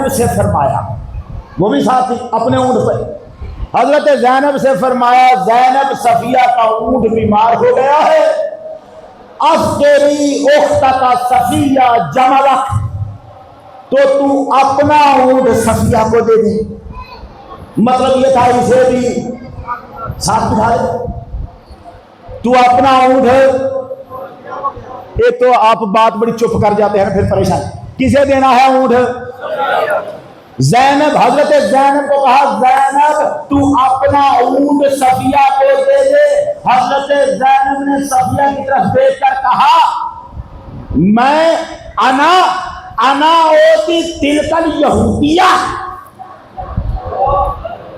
زینب سے فرمایا، وہ بھی ساتھ تھی اپنے اونٹ پہ، حضرت زینب سے فرمایا زینب صفیہ کا اونٹ بیمار ہو گیا ہے، افطری اختک صفیہ جملک، تو اپنا اونٹ صفیہ کو دے دے۔ مطلب یہ تھا اسے بھی ساتھ بٹھائے، تو اپنا اونٹ ہے۔ ایک تو آپ بات بڑی چپ کر جاتے ہیں پھر پریشان، کسے دینا ہے اونٹ؟ زینب، حضرت زینب کو کہا زینب تو اپنا اونٹ صفیہ کو دے دے۔ حضرت زینب نے صفیہ کی طرف دیکھ کر کہا میں انا اوتی تلکل یہودیہ،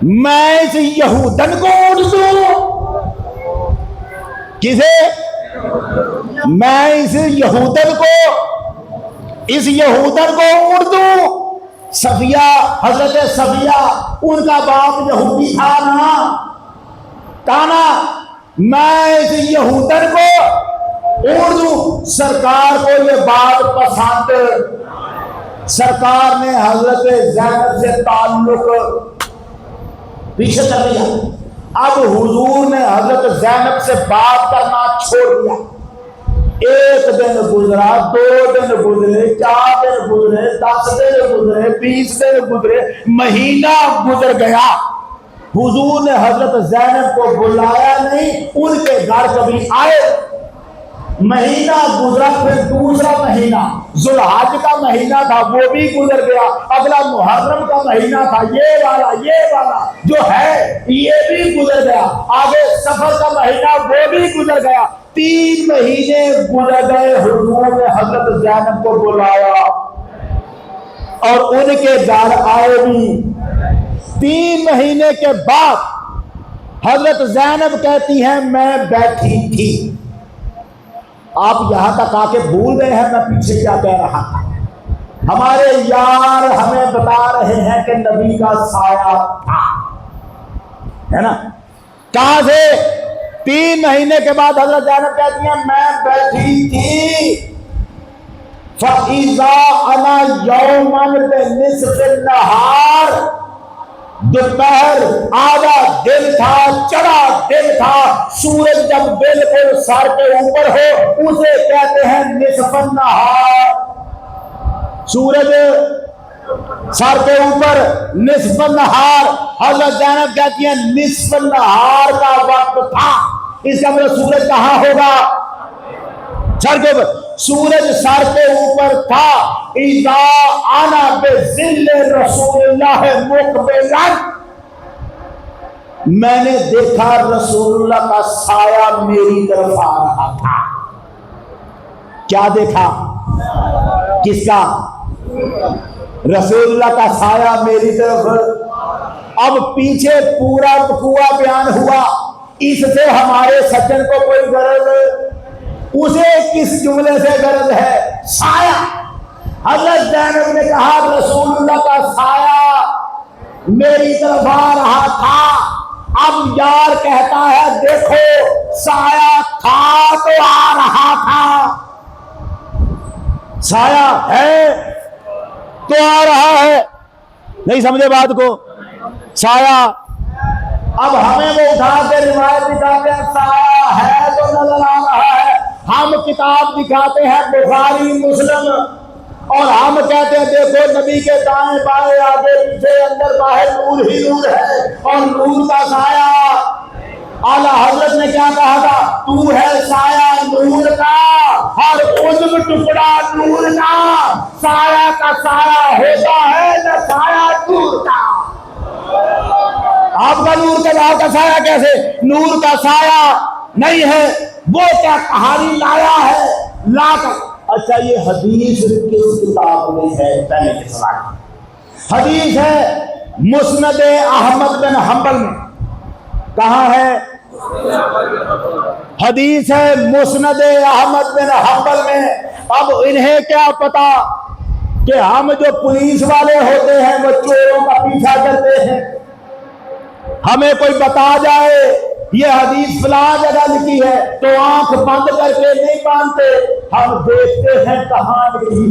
میں اس یہودن کو اونٹ دوں؟ کسے؟ میں اس یہودن کو اونٹ دوں؟ صفیہ، حضرت صفیہ ان کا باپ یہودی تھا نا، میں اس یہودن کو اونٹ دوں؟ سرکار کو یہ بات پسند، سرکار نے حضرت زینب سے تعلق پیچھے کر لیا۔ اب حضور نے حضرت زینب سے بات کرنا چھوڑ دیا۔ ایک دن گزرا، 2 دن گزرے، 4 دن گزرے، 10 دن گزرے، 20 دن گزرے، مہینہ گزر گیا، حضور نے حضرت زینب کو بلایا نہیں، ان کے گھر کبھی آئے۔ مہینہ گزرا، پھر دوسرا مہینہ ذوالحج کا مہینہ تھا، وہ بھی گزر گیا، اگلا محرم کا مہینہ تھا، یہ والا جو ہے یہ بھی گزر گیا، آگے سفر کا مہینہ وہ بھی گزر گیا، 3 مہینے گزر گئے۔ حضور نے حضرت زینب کو بلایا اور ان کے گھر آئے بھی۔ 3 مہینے کے بعد حضرت زینب کہتی ہیں میں بیٹھی تھی۔ آپ یہاں تک آ کے بھول گئے ہیں میں پیچھے کیا کہہ رہا تھا؟ ہمارے یار ہمیں بتا رہے ہیں کہ نبی کا سایہ تھا، ہے نا؟ کہاں سے؟ 3 مہینے کے بعد حضرت زینب کہتی ہیں میں بیٹھی تھی، فَإِذَا أَنَا يَوْمًا بِنِصْفِ النَّهَارِ، دوپہر آدھا دن تھا، چڑھا دن تھا، سورج جب بالکل سر کے اوپر ہو اسے کہتے ہیں نصف النہار، سورج سر کے اوپر نصف النہار۔ حضرت زینب کہتی ہیں نصف النہار کا وقت تھا، اس کا مطلب سورج کہاں ہوگا؟ سر کے اوپر، سورج سر کے اوپر تھا۔ اذا انا بظل رسول اللہ مقبلا، میں نے دیکھا رسول اللہ کا سایہ میری طرف آ رہا تھا۔ کیا دیکھا؟ کس کا؟ رسول اللہ کا سایہ میری طرف۔ اب پیچھے پورا بکوا بیان ہوا، اس سے ہمارے سجن کو کوئی غرض، اسے کس جملے سے غرض ہے؟ سایہ۔ حضرت زینب نے کہا رسول اللہ کا سایہ میری طرف آ رہا تھا۔ اب یار کہتا ہے دیکھو سایہ تھا تو آ رہا تھا، سایہ ہے تو آ رہا ہے، نہیں سمجھے بات کو؟ سایہ، اب ہمیں وہ اٹھا کے روایت دکھاتے ہیں سایہ ہے تو نظر آ رہا ہے، ہم کتاب دکھاتے ہیں بخاری مسلم اور ہم کہتے ہیں دیکھو نبی کے دائیں بائیں آگے پیچھے اندر باہر نور ہی نور ہے اور نور کا سایہ۔ اعلیٰ حضرت نے کیا کہا تھا؟ تو ہے سایہ نور کا، ہر عضو ٹکڑا نور کا، سایہ کا سایہ ہوتا ہے نہ سایہ نور کا۔ آپ کا نور کا لاؤ کا سایہ کیسے؟ نور کا سایہ نہیں ہے، وہ کیا کہانی لایا ہے لا کر۔ اچھا یہ حدیث کس کتاب میں ہے؟ پہلے کے سوال، حدیث ہے مسند احمد بن حنبل میں۔ کہاں ہے؟ حدیث ہے مسند احمد بن حنبل میں۔ اب انہیں کیا پتا کہ ہم جو پولیس والے ہوتے ہیں وہ چوروں کا پیچھا کرتے ہیں، ہمیں کوئی بتا جائے یہ حدیث فلاں جگہ لکھی ہے تو آنکھ بند کر کے نہیں مانتے، ہم دیکھتے ہیں کہاں لکھی۔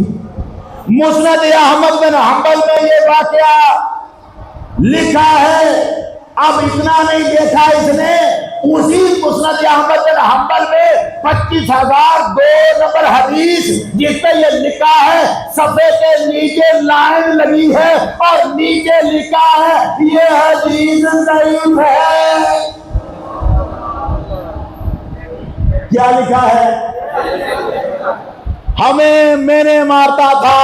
مسند احمد بن حنبل میں یہ واقعہ لکھا ہے. اب اتنا نہیں دیکھا اس نے، اسی مسند احمد بن حنبل میں 25,002 نمبر حدیث جس پہ یہ لکھا ہے، صفحے کے نیچے لائن لگی ہے اور نیچے لکھا ہے یہ حدیث ضعیف ہے. کیا لکھا ہے؟ ہمیں میں نے مارتا تھا،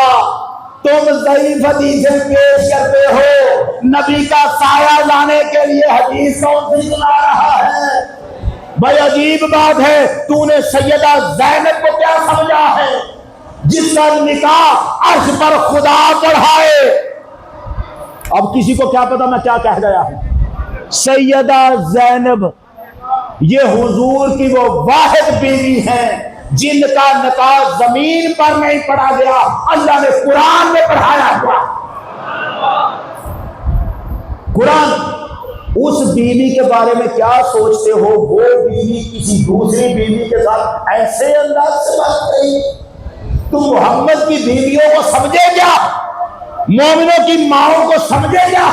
تم ضعیف حدیثیں پیش کرتے ہو، نبی کا سایہ لانے کے لیے حدیث کون سی سنا رہا ہے؟ بھائی عجیب بات ہے، تو نے سیدہ زینب کو کیا سمجھا ہے جس کا نکاح عرش پر خدا پڑھائے؟ اب کسی کو کیا پتا میں کیا کہہ گیا ہوں. سیدہ زینب یہ حضور کی وہ واحد بیوی ہیں جن کا نکاح زمین پر نہیں پڑھا گیا، اللہ نے قرآن میں پڑھایا ہوا. قرآن. اس بیوی کے بارے میں کیا سوچتے ہو؟ وہ بیوی کسی دوسری بیوی کے ساتھ ایسے انداز سے بات کریں؟ تم محمد کی بیویوں کو سمجھے کیا؟ مومنوں کی ماؤں کو سمجھے کیا؟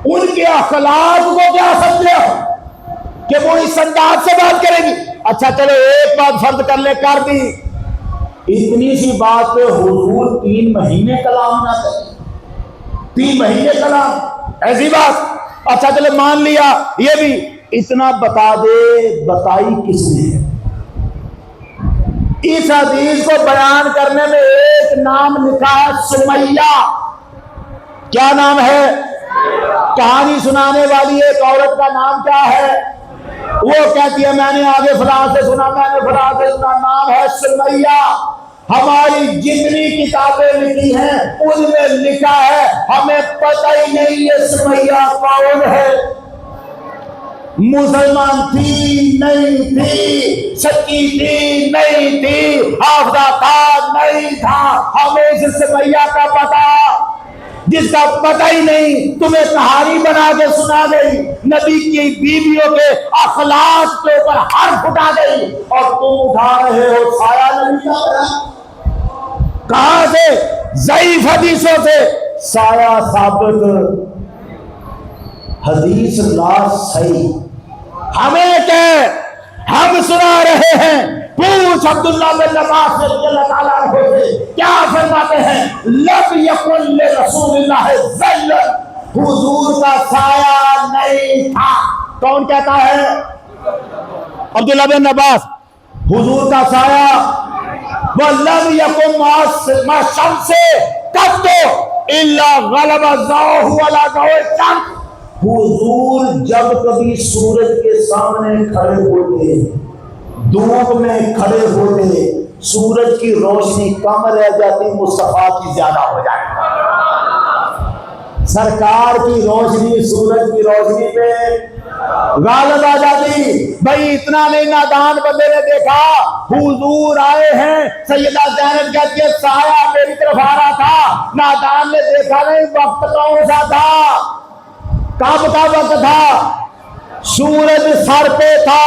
ان کے اخلاق کو کیا سمجھے ہو کہ وہ اس انداز سے بات کرے گی؟ اچھا چلو ایک بات فرض کر لے، کر دی. اتنی سی بات پہ حضور 3 مہینے کلام نہ کرے. 3 مہینے کلام، ایسی بات. اچھا چلو مان لیا یہ بھی. اتنا بتا دے، بتائی کس نے ہے؟ اس حدیث کو بیان کرنے میں ایک نام لکھا ہے سمیہ. کیا نام ہے؟ کہانی سنانے والی ایک عورت کا نام کیا ہے؟ وہ کہتی ہے میں نے آگے فلاں سے سنا، میں نے فلاں سے سنا. نام ہے سمیہ. ہماری جتنی کتابیں لکھی ہیں ان میں لکھا ہے ہمیں پتہ ہی نہیں یہ سمیہ کون ہے. مسلمان تھی نہیں تھی، سچی تھی نہیں تھی، حافظہ تھا نہیں تھا، ہمیں اس سمیہ کا پتہ. جس کا پتہ ہی نہیں تمہیں کہانی بنا کے سنا گئی، نبی کی بیویوں کے اخلاق کے اوپر حرف اٹھا گئی، اور تم اٹھا رہے ہو سایہ نبی کا. کہاں سے؟ ضعیف حدیثوں سے سایہ ثابت. حدیث لا صحیح. ہمیں کہ ہم سنا رہے ہیں. پوچھ عبداللہ بن عباس رضی اللہ تعالیٰ عنہ سے، کیا فرماتے ہیں؟ لم یکن لرسول اللہ ظل، حضور کا سایہ نہیں تھا. کون کہتا ہے؟ عبداللہ بن عباس. حضور کا سایہ. وَلَمْ يَكُنْ مَا الشَّمْسِ قَطُّ إِلَّا غَلَبَ ضَوْءُهُ عَلَى ضَوْءِ الشَّمْسِ. حضور جب کبھی سورج کے سامنے کھڑے ہوتے، دھوپ میں کھڑے ہوتے، سورج کی روشنی کم رہ جاتی، مصطفیٰ کی زیادہ ہو جاتی. سرکار کی روشنی سورج کی روشنی پہ غالب آ جاتی. بھائی اتنا نہیں، نادان بندے نے دیکھا حضور آئے ہیں، سیدہ زینب کہتی ہے سایہ میری طرف آ رہا تھا. نادان نے دیکھا نہیں وقت کون سا تھا، کب کا وقت تھا. سورج سر پہ تھا،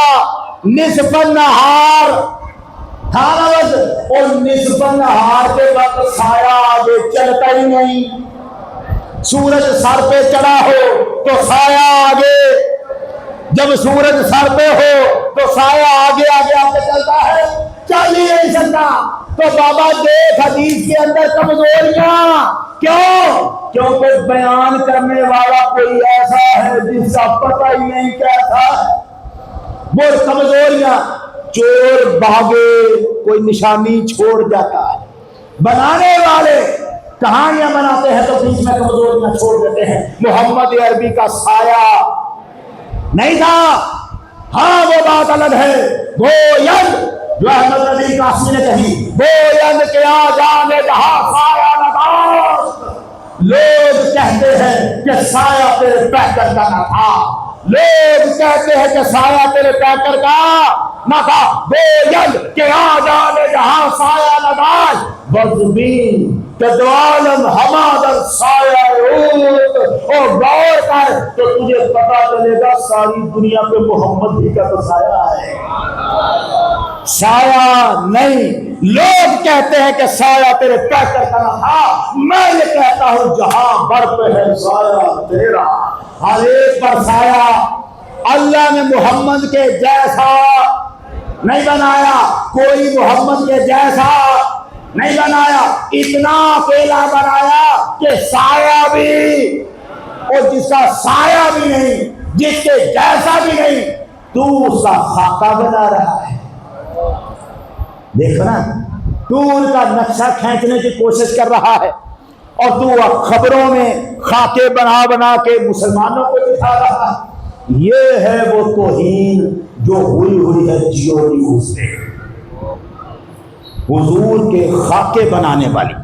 نصف النہار تھا نا وقت، اور نصف النہار کے وقت سایہ آگے چلتا ہی نہیں. سورج سر پہ چڑھا ہو تو سایہ آگے، جب سورج سر پہ ہو تو سایہ آگے آگے آگے چلتا ہے، چل ہی نہیں سکتا. تو بابا دیکھ حدیث کے اندر کمزوریاں. کیوں؟ کیونکہ بیان کرنے والا کوئی ایسا ہے جس کا پتہ ہی نہیں کیسا ہے. وہ کمزوریاں. چور بھاگے کوئی نشانی چھوڑ جاتا ہے، بنانے والے کہانیاں بناتے ہیں تو بیچ میں کمزوریاں چھوڑ دیتے ہیں. محمد عربی کا سایہ نہیں تھا. ہاں وہ بات الگ ہے. گوید جو احمد علی قاسمی نے کہی، گوید کے آ جانے جہاں سایہ نداشت. لوگ کہتے ہیں کہ سایہ تیرے پیکر کا نہ تھا، لوگ کہتے ہیں کہ سایہ تیرے پیکر کا نہ تھا. گوید کے آ جانے جہاں سایہ نداشت، وزبین کہ دعالم ہمادر سایہ رود. اور غور کا جائے تو تجھے پتا چلے گا ساری دنیا پہ محمد ہی کا تو سایہ ہے، سایہ نہیں۔ لوگ کہتے ہیں کہ سایہ تیرے پیکر کا نہ تھا، میں یہ کہتا ہوں جہاں بر پہ ہے سایہ تیرا، ہر ایک پر سایہ۔ اللہ نے محمد کے جیسا نہیں بنایا، کوئی محمد کے جیسا نہیں بنایا، اتنا اکیلا بنایا کہ سایہ بھی اور جس کا سایہ بھی نہیں، جس کے جیسا بھی نہیں، تو اس کا خاکہ بنا رہا ہے۔ دیکھو نا، تو ان کا نقشہ کھینچنے کی کوشش کر رہا ہے، اور تو خبروں میں خاکے بنا بنا کے مسلمانوں کو دکھا رہا ہے۔ یہ ہے وہ توہین جو ہوئی ہے جیو نیوز سے، حضور کے خاکے بنانے والی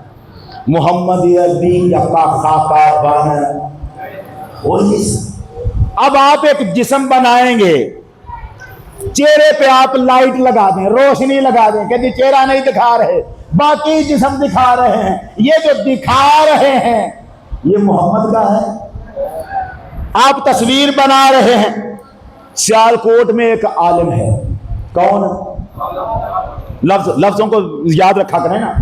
محمد عربی کا خاکہ بنا۔ اب آپ ایک جسم بنائیں گے، چہرے پہ آپ لائٹ لگا دیں، روشنی لگا دیں کہ جی چہرہ نہیں دکھا رہے، باقی جسم دکھا رہے ہیں، یہ جو دکھا رہے ہیں یہ محمد کا ہے۔ آپ تصویر بنا رہے ہیں، سیالکوٹ میں ایک عالم ہے، کون؟ لفظوں کو یاد رکھا کریں نا۔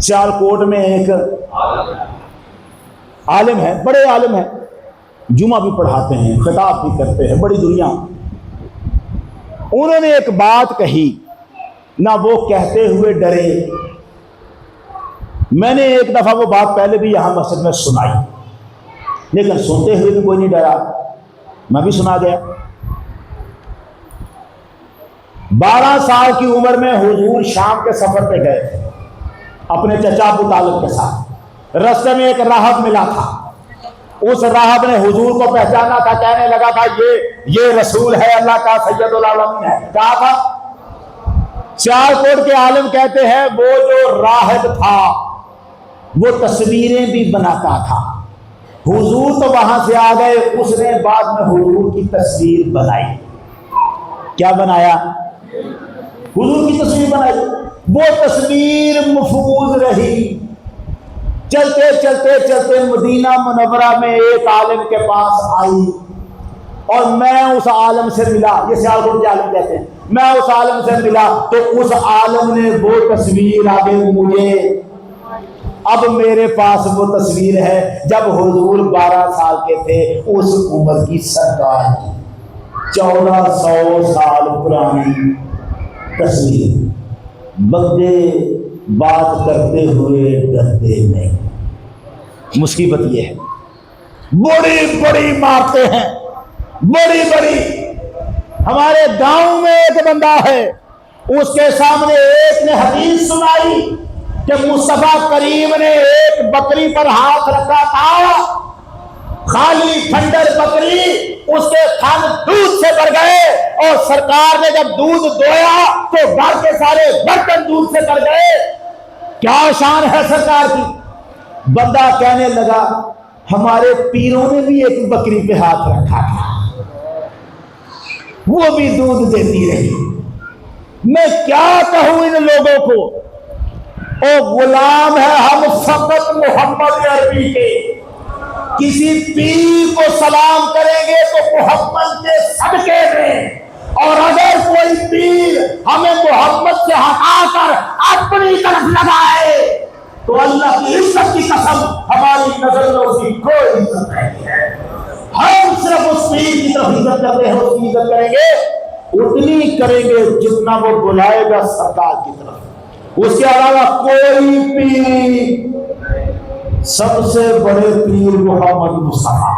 سیالکوٹ میں ایک عالم ہے، بڑے عالم ہیں، جمعہ بھی پڑھاتے ہیں، خطاب بھی کرتے ہیں، بڑی دنیا۔ انہوں نے ایک بات کہی، نہ وہ کہتے ہوئے ڈرے۔ میں نے ایک دفعہ وہ بات پہلے بھی یہاں مسجد میں سنائی، لیکن سنتے ہوئے بھی کوئی نہیں ڈرا، میں بھی سنا گیا۔ 12 سال کی عمر میں حضور شام کے سفر پہ گئے تھے اپنے چچا ابو طالب کے ساتھ۔ راستے میں ایک راہب ملا تھا، اس راہب نے حضور کو پہچانا تھا، کہنے لگا تھا یہ رسول ہے اللہ کا، سید العالمین ہے۔ کہا تھا، سیالکوٹ کے عالم کہتے ہیں وہ جو راہب تھا وہ تصویریں بھی بناتا تھا۔ حضور تو وہاں سے آ گئے، اس نے بعد میں حضور کی تصویر بنائی۔ کیا بنایا؟ حضور کی تصویر بنائی۔ وہ تصویر محفوظ رہی۔ چلتے چلتے چلتے مدینہ منورہ میں ایک عالم کے پاس آئی، اور میں اس عالم سے ملا، یہ سیالکوٹ کے عالم کہتے ہیں، میں اس عالم سے ملا تو اس عالم نے وہ تصویر آگے مجھے، اب میرے پاس وہ تصویر ہے جب حضور 12 سال کے تھے، اس عمر کی سرکار کی 1400 سال پرانی تصویر۔ بندے بات کرتے ہوئے ڈرتے نہیں۔ مصیبت یہ ہے، بڑی بڑی مارتے ہیں، بڑی بڑی۔ ہمارے گاؤں میں ایک بندہ ہے، اس کے سامنے ایک نے حدیث سنائی کہ مصطفیٰ کریم نے ایک بکری پر ہاتھ رکھا تھا، خالی کھنڈر بکری، اس کے تھن دودھ سے بھر گئے، اور سرکار نے جب دودھ دویا تو گھر کے سارے برتن دودھ سے بھر گئے۔ کیا شان ہے سرکار کی۔ بندہ کہنے لگا ہمارے پیروں نے بھی ایک بکری پہ ہاتھ رکھا تھا، وہ بھی دودھ دیتی رہی۔ میں کیا کہوں ان لوگوں کو، او غلام ہے ہم فقط محمد عربی کے۔ کسی پیر کو سلام کریں گے تو محمد کے صدقے میں، اور اگر کوئی پیر ہمیں محمد سے ہٹا کر اپنی طرف لگائے تو اللہ کی عزت کی قسم ہماری نظر میں اس کی کوئی عزت نہیں ہے۔ ہم صرف اس پیر کی طرف عزت کرتے ہیں، اس کی عزت کریں گے اتنی کریں گے جتنا وہ بلائے گا سرکار کی طرف، اس کے علاوہ کوئی پیر۔ سب سے بڑے پیر محمد مصطفیٰ۔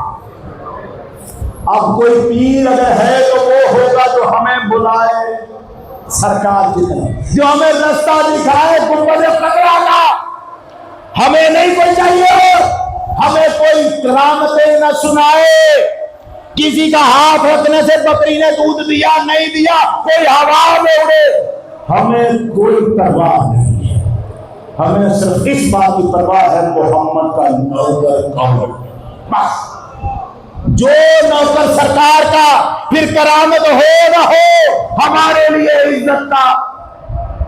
اب کوئی پیر اگر ہے تو وہ ہوگا جو ہمیں بلائے سرکار کی طرف، جو ہمیں رستہ دکھائے گنبد خضرا کا۔ ہمیں نہیں کوئی چاہیے، ہمیں کوئی کرامتیں نہ سنائے، کسی کا ہاتھ رکھنے سے بکری نے دودھ دیا نہیں دیا، کوئی ہوا میں اڑے، ہمیں کوئی پرواہ نہیں ہے۔ ہمیں صرف اس بات کی پرواہ ہے محمد کا نوکر کون، بس۔ جو نوکر سرکار کا، پھر کرامت ہو نہ ہو، ہمارے لیے عزت کا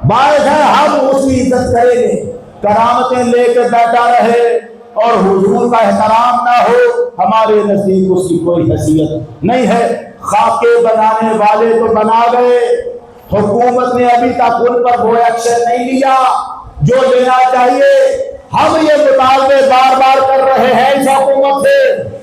باعث ہے، ہم اس کی عزت کریں گے۔ کرامتیں لے کے بیٹھا رہے اور حضور کا احترام نہ ہو ہمارے نزدیک اس کی کوئی حیثیت نہیں ہے۔ خاکے بنانے والے تو بنا گئے، حکومت نے ابھی تک ان پر کوئی ایکشن نہیں لیا جو لینا چاہیے۔ ہم یہ مطالبے بار بار کر رہے ہیں اس حکومت سے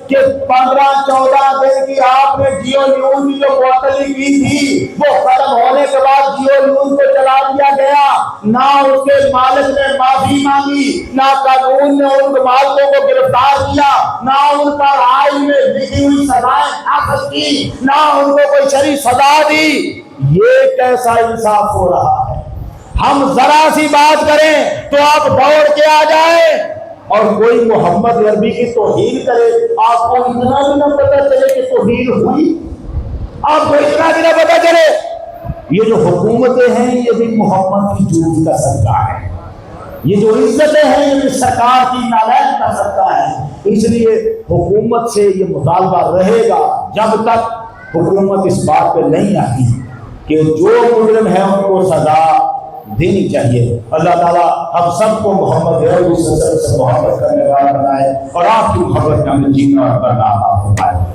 کہ 15-14 دن کی آپ نے جیو نیوز کی جو معطلی کی تھی وہ ختم ہونے کے بعد جیو نیوز کو چلا دیا گیا، نہ اس کے مالک نے معافی مانگی، نہ قانون نے ان مالکوں کو گرفتار کیا، نہ ان پر آئین میں لکھی ہوئی سزائیں نافذ کی، نہ ان کو کوئی شرعی سزا دی۔ یہ کیسا انصاف ہو رہا ہے؟ ہم ذرا سی بات کریں تو آپ دوڑ کے آ جائیں، اور کوئی محمد عربی کی توہین کرے آپ کو اتنا بھی نہ پتہ چلے کہ توہین ہوئی، آپ کو اتنا بھی نہ پتہ چلے۔ یہ جو حکومتیں ہیں یہ بھی محمد کی جھوٹ کا صدقہ ہے، یہ جو عزتیں ہیں یہ بھی سرکار کی نالائق کا صدقہ ہے۔ اس لیے حکومت سے یہ مطالبہ رہے گا جب تک حکومت اس بات پہ نہیں آتی کہ جو مجرم ہے ان کو سزا دینی چاہیے۔ اللہ تعالیٰ ہم سب کو محمد عربی سے محبت کرنے والا بنائے اور آپ کی محبت میں ہمیں جینا اور کرنا فرمائے۔